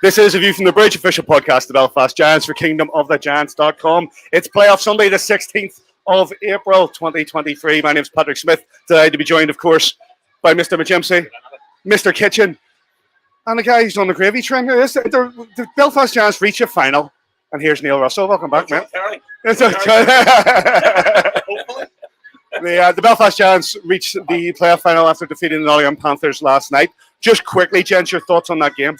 This is a View from the Bridge, official podcast of the Belfast Giants for kingdomofthegiants.com. It's playoff Sunday, the 16th of April 2023. My name is Patrick Smith. Today to be joined, of course, by Mr. McJimsey, Mr. Kitchen, and the guy who's on the gravy train here. The Belfast Giants reach a final, and here's Neil Russell. Welcome back, man. The Belfast Giants reached the playoff final after defeating the Nottingham Panthers last night. Just quickly, gents, your thoughts on that game?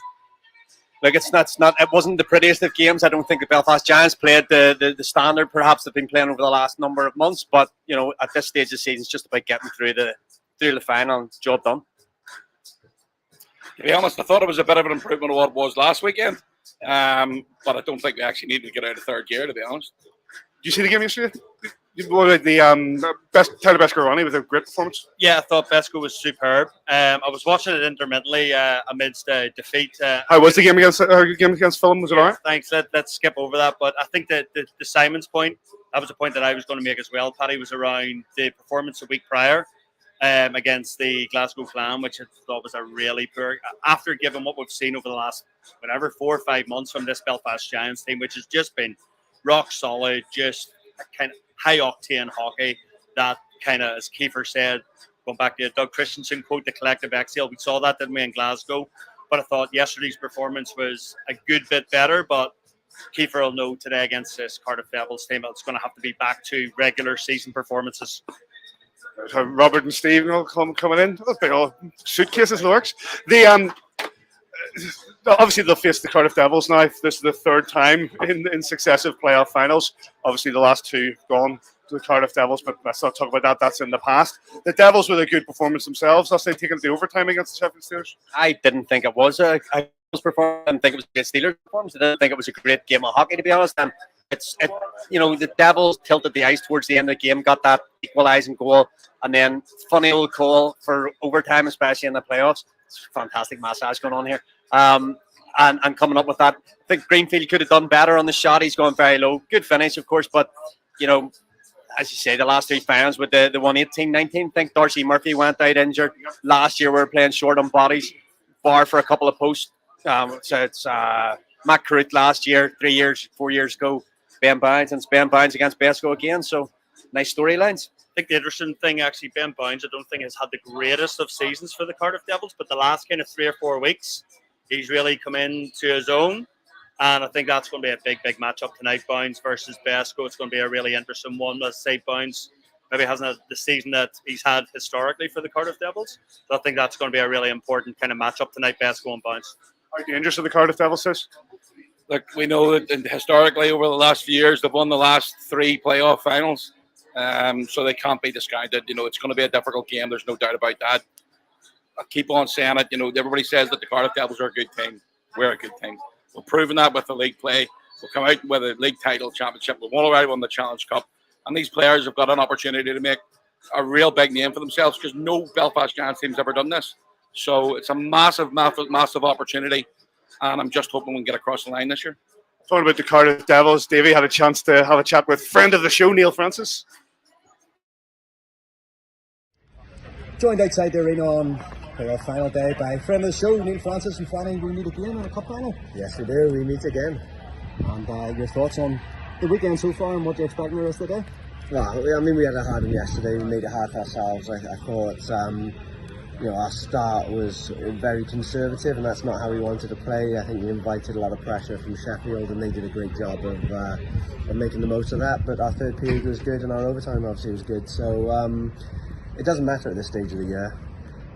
Like it wasn't the prettiest of games. I don't think the Belfast Giants played the standard perhaps they've been playing over the last number of months. But at this stage of the season, it's just about getting through the final and job done. To be honest, I thought it was a bit of an improvement of what it was last weekend. But I don't think we actually needed to get out of third gear, to be honest. Did you see the game yesterday? What about the Tyler Beskorowany with a great performance? Yeah, I thought Besko was superb. I was watching it intermittently amidst a defeat. How was the game against Fulham? Was it all right? Thanks. Let's skip over that. But I think that the Simons point, that was a point that I was going to make as well, Paddy, was around the performance a week prior against the Glasgow Clan, which I thought was a really poor, after given what we've seen over the last, 4 or 5 months from this Belfast Giants team, which has just been rock solid, just kind of high octane hockey that kind of, as Kiefer said, going back to the Doug Christensen quote, the collective exhale. We saw that, didn't we, in Glasgow? But I thought yesterday's performance was a good bit better. But Kiefer will know today against this Cardiff Devils team, it's going to have to be back to regular season performances. Robert and Steve coming in. Those big old suitcases, lurks. Obviously, they'll face the Cardiff Devils now. This is the third time in successive playoff finals. Obviously, the last two have gone to the Cardiff Devils, but let's not talk about that. That's in the past. The Devils with a good performance themselves. That's they taking the overtime against the Sheffield Steelers. I didn't think it was a performance. I didn't think it was a great Steelers performance. I didn't think it was a great game of hockey, to be honest. And the Devils tilted the ice towards the end of the game, got that equalising goal, and then funny old call for overtime, especially in the playoffs. It's a fantastic massage going on here. And coming up with that, I think Greenfield could have done better on the shot. He's going very low. Good finish, of course, but as you say, the last three finals with the 118-19, I think Darcy Murphy went out injured. Last year we were playing short on bodies, bar for a couple of posts. So it's Matt Carruth last year, 4 years ago, Ben Bounds, and it's Ben Bounds against Besko again. So nice storylines. I think the interesting thing, actually, Ben Bounds, I don't think has had the greatest of seasons for the Cardiff Devils, but the last kind of 3 or 4 weeks, he's really come into his own. And I think that's going to be a big matchup tonight, Bounds versus Besko. It's going to be a really interesting one. Let's say Bounds maybe hasn't had the season that he's had historically for the Cardiff Devils. So I think that's going to be a really important kind of matchup tonight, Besko and Bounds. How dangerous are the Cardiff Devils, sis? Look, we know that historically over the last few years, they've won the last 3 playoff finals. So they can't be discounted. It's going to be a difficult game. There's no doubt about that. I keep on saying it. Everybody says that the Cardiff Devils are a good team. We're a good team. We're proving that with the league play. We'll come out with a league title, championship. We've already won the Challenge Cup. And these players have got an opportunity to make a real big name for themselves because no Belfast Giants team's ever done this. So it's a massive opportunity. And I'm just hoping we can get across the line this year. Talking about the Cardiff Devils, Davy had a chance to have a chat with friend of the show, Neil Francis. Joined outside the arena on our final day by friend of the show, Neil Francis, and Fanny. We meet again in a cup final. Yes, we do. We meet again. And your thoughts on the weekend so far and what you expect in the rest of the day? Well, I mean, we had a hard one yesterday. We made it hard for ourselves. I thought, our start was very conservative, and that's not how we wanted to play. I think we invited a lot of pressure from Sheffield, and they did a great job of making the most of that. But our third period was good, and our overtime obviously was good. So it doesn't matter at this stage of the year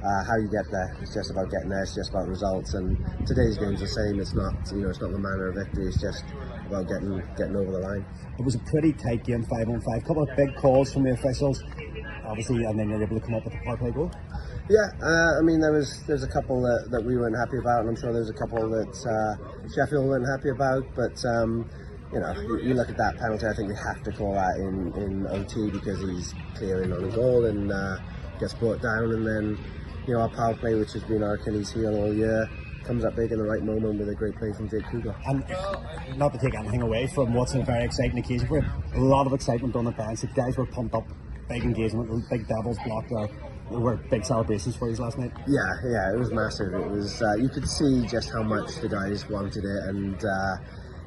how you get there. It's just about getting there. It's just about results. And today's game's the same. It's not, it's not the manner of victory. It's just about getting over the line. It was a pretty tight game, 5-on-5. A couple of big calls from the officials, obviously, and then you're able to come up with a power play goal. Yeah, I mean, there's a couple that we weren't happy about, and I'm sure there's a couple that Sheffield weren't happy about. But you look at that penalty. I think we have to call that in OT because he's clearing on a goal and gets brought down, and then our power play, which has been our Achilles heel all year, comes up big in the right moment with a great play from Jake Kugler. And not to take anything away from what's a very exciting occasion for him, a lot of excitement on the bench. The guys were pumped up, big engagement, big Devils block there. were big celebrations for you last night. Yeah, it was massive. It was you could see just how much the guys wanted it, and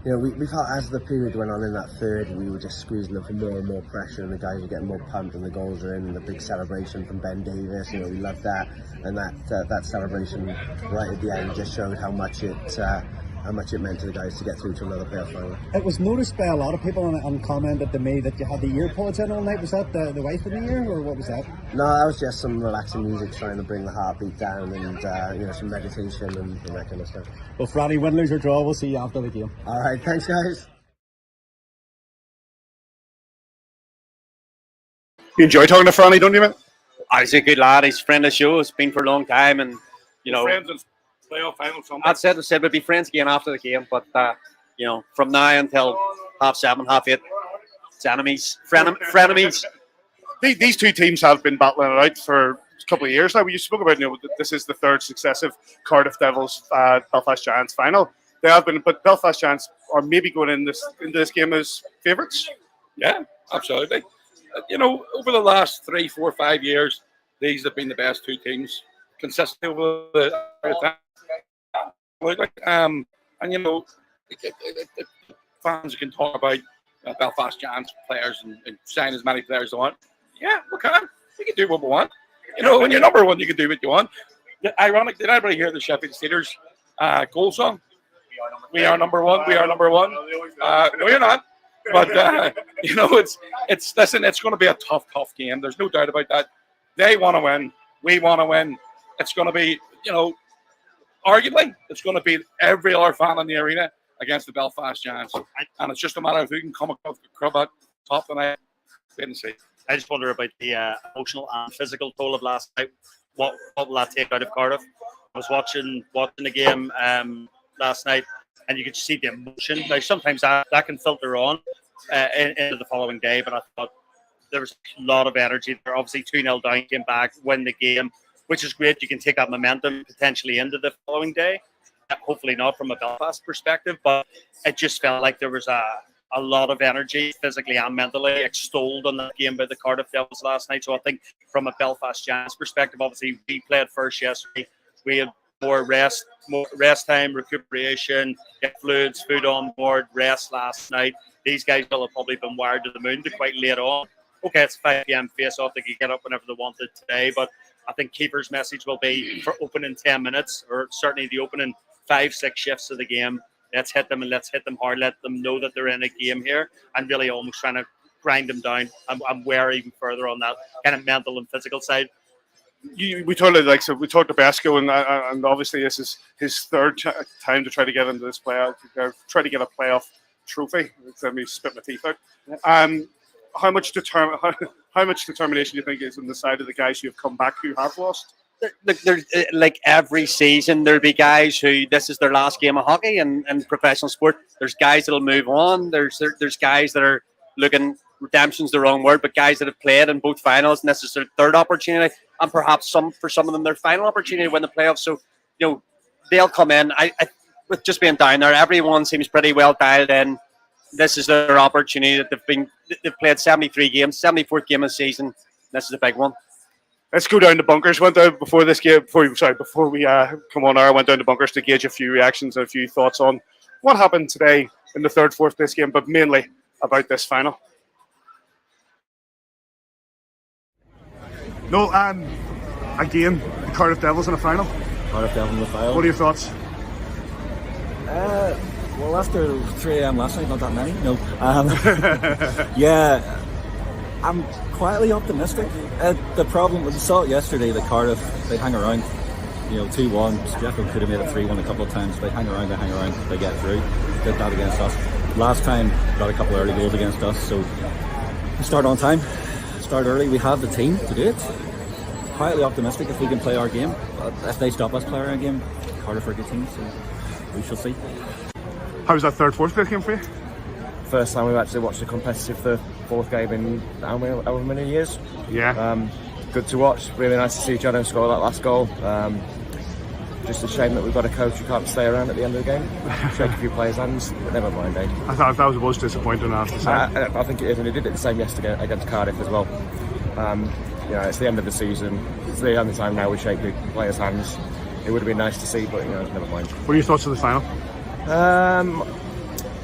we felt as the period went on in that third, we were just squeezing them for more and more pressure, and the guys were getting more pumped, and the goals were in, and the big celebration from Ben Davis. We loved that, and that celebration right at the end just showed how much it meant to the guys to get through to another playoff final. It was noticed by a lot of people and commented to me that you had the earpods in all night. Was that the wife in the ear, or what was that? No, that was just some relaxing music trying to bring the heartbeat down, and some meditation and that kind of stuff. Well, Franny, win, lose or draw, we'll see you after the game. All right, thanks guys. You enjoy talking to Franny, don't you, man? He's a good lad. He's a friend of the show. It's been for a long time, and Friends in playoff final Sunday. I said we'd be friends again after the game, but from now until 7:30, 8:30, it's enemies, frenemies. These two teams have been battling it out for a couple of years now. You spoke about, this is the third successive Cardiff Devils Belfast Giants final. They have been, but Belfast Giants are maybe going into this game as favourites. Yeah, absolutely. Over the last 3, 4, 5 years, these have been the best two teams consistently over the time. Fans can talk about Belfast Giants players and sign as many players as they want. Yeah, we can. We can do what we want. When you're number one, you can do what you want. Ironic, did anybody hear the Sheffield Steelers goal song? We are number one. We are number one. No, you're not. But listen. It's going to be a tough game. There's no doubt about that. They want to win. We want to win. It's going to be, arguably, it's going to be every other fan in the arena against the Belfast Giants, and it's just a matter of who can come across the crowd at top tonight. Wait and see. I just wonder about the emotional and physical toll of last night. What will that take out of Cardiff? I was watching the game last night, and you could see the emotion. Like sometimes that can filter on into the following day, but I thought there was a lot of energy. They're obviously 2-0 down, came back, win the game, which is great. You can take that momentum potentially into the following day. Hopefully not from a Belfast perspective, but it just felt like there was a lot of energy, physically and mentally, extolled on that game by the Cardiff Devils last night. So I think from a Belfast Giants perspective, obviously we played first yesterday. We had more rest time, recuperation, get fluids, food on board, rest last night. These guys will have probably been wired to the moon to quite late on. Okay, it's 5 p.m. face-off. They could get up whenever they wanted today, but I think Keeper's message will be for opening 10 minutes, or certainly the opening 5-6 shifts of the game. Let's hit them and let's hit them hard. Let them know that they're in a game here, and really almost trying to grind them down. I'm wary even further on that kind of mental and physical side. We talked to Besco, and obviously this is his third time to try to get into this playoff, try to get a playoff trophy. Let me spit my teeth out. How much determination do you think is on the side of the guys who have come back who have lost? There's like every season there'll be guys who this is their last game of hockey and professional sport. There's guys that'll move on. There's guys that are looking, redemption's the wrong word, but guys that have played in both finals and this is their third opportunity, and perhaps for some of them their final opportunity to win the playoffs. So they'll come in. I with just being down there, everyone seems pretty well dialed in. This is their opportunity that they've played 73 games, 74th game of the season. This is a big one. Let's go down to bunkers. Went down before this game. Before we come on air, I went down to bunkers to gauge a few reactions and a few thoughts on what happened today in the third, fourth this game, but mainly about this final. No, again, the Cardiff Devils in a final. Cardiff Devils in the final. What are your thoughts? Well, after 3 a.m. last night, not that many. No. Yeah, I'm quietly optimistic. The problem was, we saw it yesterday, that Cardiff, they hang around, 2-1. Jeffco could have made it 3-1 a couple of times. They hang around, they get through. Did that against us. Last time, got a couple of early goals against us, so we start on time, start early. We have the team to do it. Quietly optimistic if we can play our game. But if they stop us playing our game, Cardiff are a good team, so we shall see. How was that third, fourth game for you? First time we've actually watched a competitive third, fourth game in however many years. Yeah. Good to watch. Really nice to see Jono score that last goal. Just a shame that we've got a coach who can't stay around at the end of the game. Shake a few players' hands, but never mind. I thought that was disappointing, I have to say. I think it is, and he did it the same yesterday against Cardiff as well. It's the end of the season. It's the only time now we shake the players' hands. It would have been nice to see, but never mind. What are your thoughts on the final?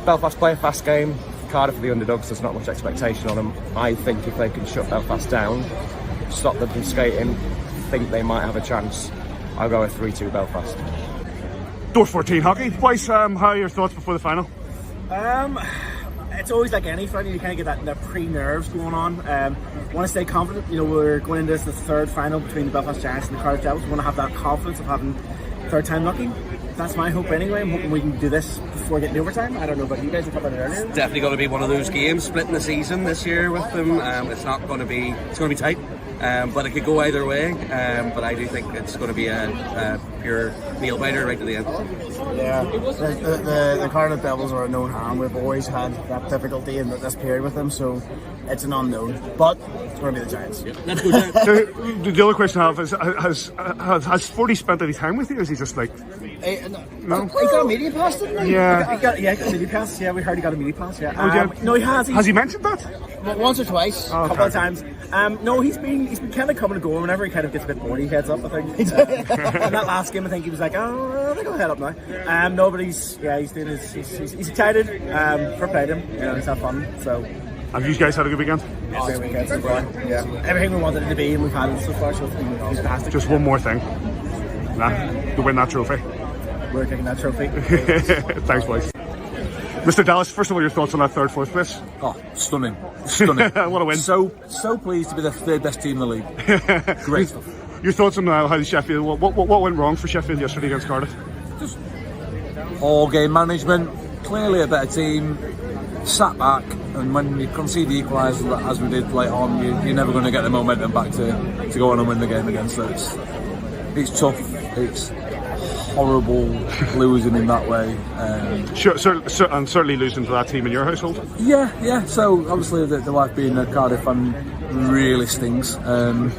Belfast play a fast game. Cardiff are the underdogs. There's not much expectation on them. I think if they can shut Belfast down, stop them from skating, think they might have a chance. I'll go with 3-2 Belfast. Door 14 hockey. Boys, how are your thoughts before the final? It's always like any Friday, you kind of get that pre-nerves going on. Want to stay confident. We're going into the third final between the Belfast Giants and the Cardiff Devils. We want to have that confidence of having third time lucky. That's my hope anyway. I'm hoping we can do this before getting overtime. I don't know about you guys, have talked about it earlier. It's definitely going to be one of those games, splitting the season this year with them. It's going to be tight. But it could go either way. But I do think it's going to be a pure nail biter right to the end. Yeah, the Cardiff Devils are a known hand. We've always had that difficulty in this period with them, so it's an unknown. But it's going to be the Giants. Let's go Giants. The other question I have is: has Forty spent any time with you? Or is he just like? No. He got a media pass, didn't he? Yeah. He got a media pass. Yeah, we heard he got a media pass. Yeah. No, he has. Has he mentioned that? Once or twice, a couple of times. No, he's been kind of coming and going. Whenever he kind of gets a bit bored, he heads up. I think. In that last game, I think he was like, "Oh, I think I'll head up now." No, but he's doing he's excited. For playing him, he's had fun. So. Have you guys had a good weekend? Great weekend so far. Yeah, everything we wanted it to be, and we've had it so far. So it's been fantastic. Just one more thing. To win that trophy. We're taking that trophy. Thanks, boys. Mr. Dallas, first of all, your thoughts on that third, fourth place? Oh, stunning. What a win. So pleased to be the third best team in the league. Great stuff. Your thoughts on how Sheffield, what went wrong for Sheffield yesterday against Cardiff? Just all game management, clearly a better team, sat back, and when you concede the equaliser as we did late on, you're never going to get the momentum back to go on and win the game again. So it's tough, it's horrible losing in that way. And certainly losing to that team in your household. Yeah. So obviously the wife being a Cardiff fan really stings. I'm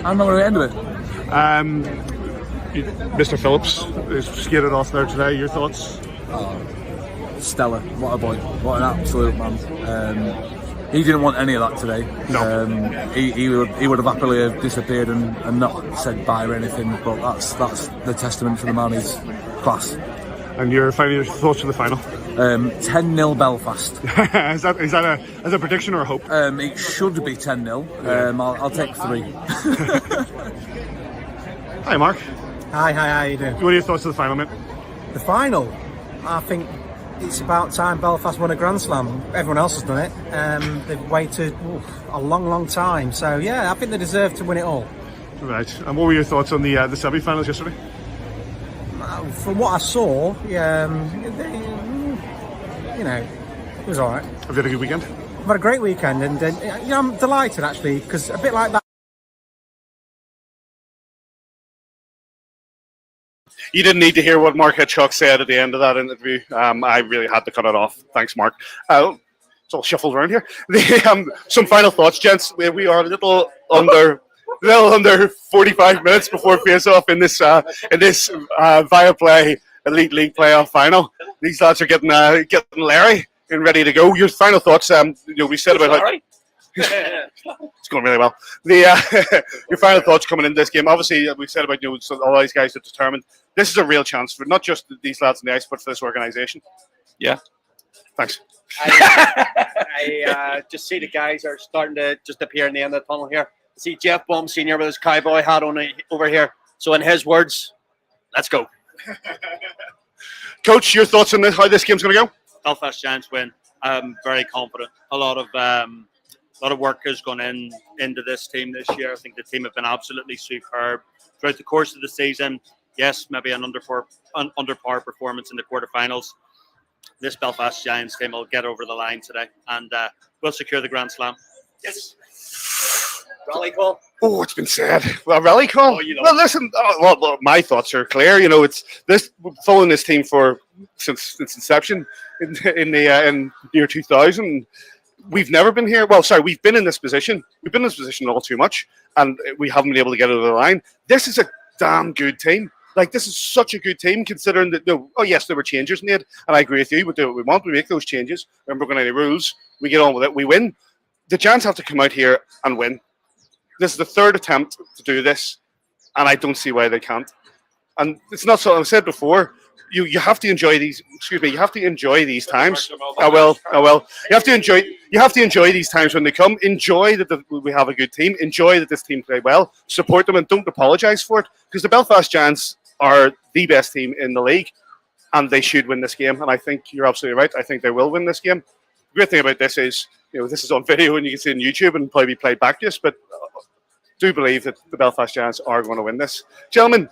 not going to end of it. Mr. Phillips is skated off there today. Your thoughts? Stellar. What a boy. What an absolute man. He didn't want any of that today. No. He would have happily have disappeared and not said bye or anything, but that's the testament for the man. He's class. And your thoughts for the final? 10-0 Belfast. is that a prediction or a hope? It should be 10-0. I'll take 3. Hi, Mark. Hi, how you doing? What are your thoughts of the final, mate? The final, I think it's about time Belfast won a Grand Slam. Everyone else has done it. They've waited a long time. So yeah, I think they deserve to win it all. Right. And what were your thoughts on the semi-finals yesterday? From what I saw, it was all right. Have you had a good weekend? I've had a great weekend, and I'm delighted actually, because a bit like that. You didn't need to hear what Mark Hitchcock said at the end of that interview. I really had to cut it off. Thanks, Mark. It's all shuffled around here. Some final thoughts, gents. We are a little under 45 minutes before face-off in this Viaplay Elite League playoff final. These lads are getting Larry and ready to go. Your final thoughts? We said about how it's going really well. Your final thoughts coming into this game. Obviously, we said about all these guys are determined. This is a real chance for not just these lads in the ice, but for this organisation. Yeah. Thanks. I just see the guys are starting to just appear in the end of the tunnel here. I see Jeff Baum Senior with his cowboy hat on over here. So in his words, let's go. Coach, your thoughts on how this game's going to go? Belfast Giants win. I'm very confident. A lot of work has gone into this team this year. I think the team have been absolutely superb throughout the course of the season. Yes, maybe an under par performance in the quarterfinals. This Belfast Giants team will get over the line today and will secure the Grand Slam. Yes. Rally call. Oh, it's been said. Well, rally call. Well, listen. Well, my thoughts are clear. It's this following this team since its inception in the year 2000. We've never been here. Well, sorry, we've been in this position. We've been in this position all too much, and we haven't been able to get over the line. This is a damn good team. This is such a good team, considering that. Yes, there were changes made, and I agree with you. We do what we want. We make those changes. Remember, we're going to any rules. We get on with it. We win. the Giants have to come out here and win. This is the third attempt to do this, and I don't see why they can't. And it's not so. I've said before, you have to enjoy these. Excuse me. You have to enjoy these times. I will. You have to enjoy these times when they come. Enjoy that we have a good team. Enjoy that this team played well. Support them and don't apologise for it, because the Belfast Giants are the best team in the league, and they should win this game. And I think you're absolutely right. I think they will win this game. The great thing about this is, this is on video and you can see it on YouTube and probably be played back to us. But do believe that the Belfast Giants are going to win this, gentlemen.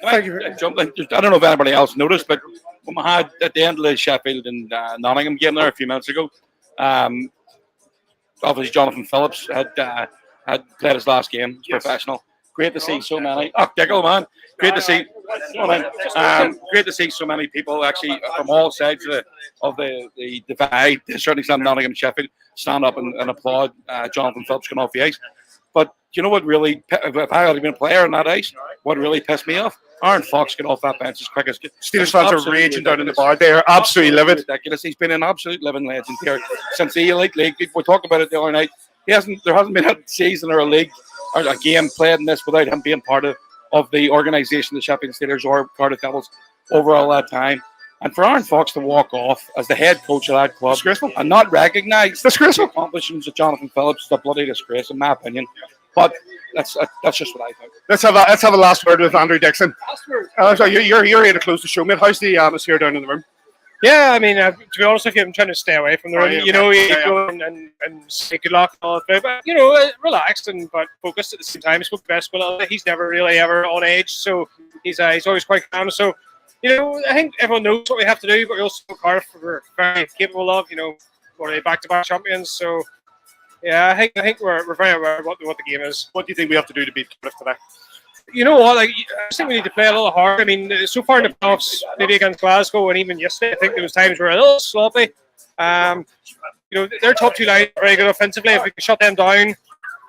I don't know if anybody else noticed, but when we had at the end of the Sheffield and Nottingham game there a few minutes ago, obviously Jonathan Phillips had played his last game as professional. Great to see so many. Oh, Diggle, man! Great to see. Great to see so many people actually from all sides of the divide. Certainly, some Nottingham and Sheffield stand up and applaud Jonathan Phillips going off the ice. But you know what really? If I had been a player on that ice, what really pissed me off? Aaron Fox got off that bench as quick as Steelers fans are raging down in the bar. They are absolutely livid. Ridiculous. He's been an absolute living legend here since the Elite League. We talked about it the other night. There hasn't been a season or a league or a game played in this without him being part of the organisation, the Sheffield Steelers or Cardiff Devils, over all that time. And for Aaron Fox to walk off as the head coach of that club and not recognise the accomplishments of Jonathan Phillips is a bloody disgrace, in my opinion. But that's just what I think. Let's have a last word with Andrew Dixon. You're here to close the show, mate. How's the atmosphere down in the room? Yeah, I mean, to be honest with you, I'm trying to stay away from the room. You go and say good luck and all that, but relaxed but focused at the same time. He spoke best, but he's never really ever on edge, so he's always quite calm. So, I think everyone knows what we have to do, but we also know Cardiff we're very capable of. We're back-to-back champions, so. Yeah, I think we're very aware of what the game is. What do you think we have to do to beat Cardiff today? You know what? I just think we need to play a little hard. I mean, so far in the playoffs, maybe against Glasgow and even yesterday, I think there was times where a little sloppy. Their top two lines are very good offensively. If we can shut them down,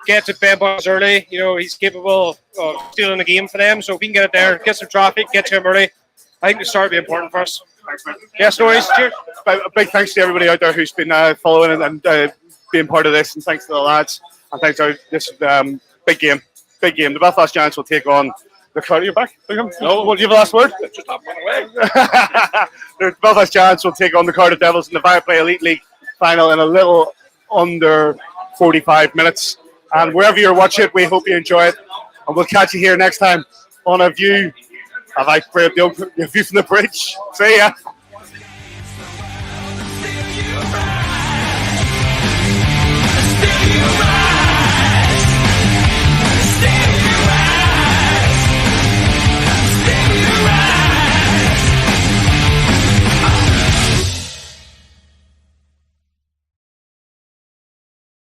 get to Ben Boys early, he's capable of stealing the game for them. So if we can get it there, get some traffic, get to him early, I think the start will be important for us. Thanks, man. Yes, no worries. Cheers. A big thanks to everybody out there who's been following and being part of this, and thanks to the lads, and thanks to this big game. The Belfast Giants will take on the Cardiff. You're back? No, will you have the last word? Just not run away. The Belfast Giants will take on the Cardiff Devils in the Viaplay Elite League final in a little under 45 minutes. And wherever you're watching it, we hope you enjoy it, and we'll catch you here next time on a view. A view from the bridge. See ya.